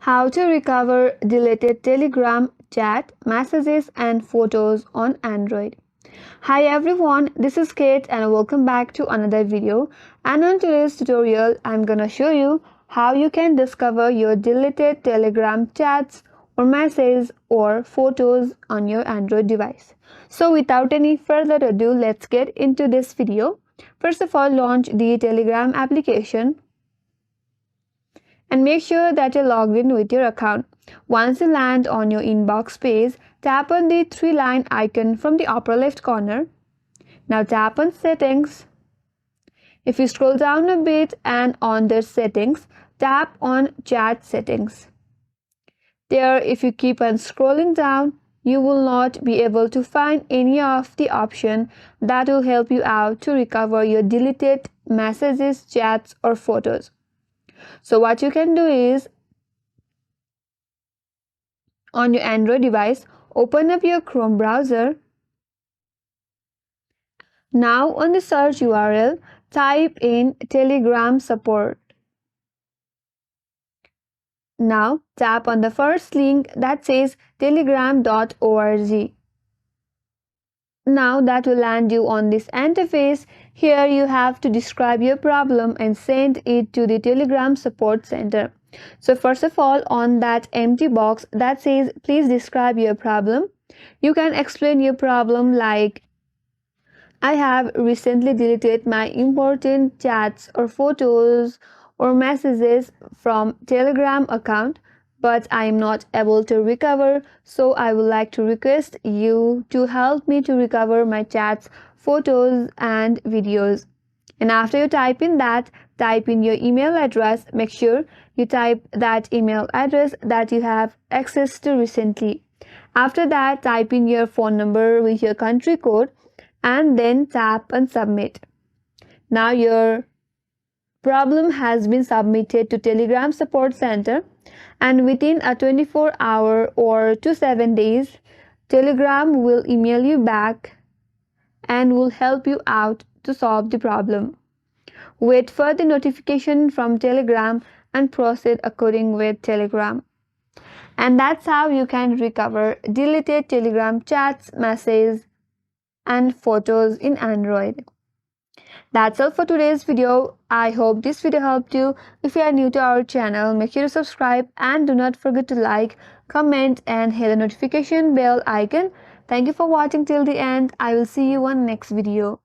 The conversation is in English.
How to recover deleted Telegram chat, messages, and photos on Android. Hi everyone, this is Kate and welcome back to another video. And on today's tutorial, I'm gonna show you how you can discover your deleted Telegram chats or messages or photos on your Android device. So without any further ado, let's get into this video. First of all, launch the Telegram application and make sure that you're logged in with your account. Once you land on your inbox page, tap on the three-line icon from the upper left corner. Now tap on Settings. If you scroll down a bit and on the Settings, tap on Chat Settings. There, if you keep on scrolling down, you will not be able to find any of the options that will help you out to recover your deleted messages, chats, or photos. So what you can do is, on your Android device, open up your Chrome browser. Now on the search URL, type in Telegram support. Now tap on the first link that says telegram.org. Now that will land you on this interface. Here you have to describe your problem and send it to the Telegram support center. So first of all, on that empty box that says please describe your problem, you can explain your problem like, I have recently deleted my important chats or photos or messages from Telegram account, but I am not able to recover, so I would like to request you to help me to recover my chats, photos and videos. And after you type in that, type in your email address. Make sure you type that email address that you have access to recently. After that, type in your phone number with your country code and then tap on Submit. Now your problem has been submitted to Telegram support center, and within a 24-hour or to 7 days, Telegram will email you back and will help you out to solve the problem. Wait for the notification from Telegram and proceed according with Telegram. And that's how you can recover deleted Telegram chats, messages, and photos in Android. That's all for today's video. I hope this video helped you. If you are new to our channel, make sure to subscribe and do not forget to like, comment and hit the notification bell icon. Thank you for watching till the end. I will see you on next video.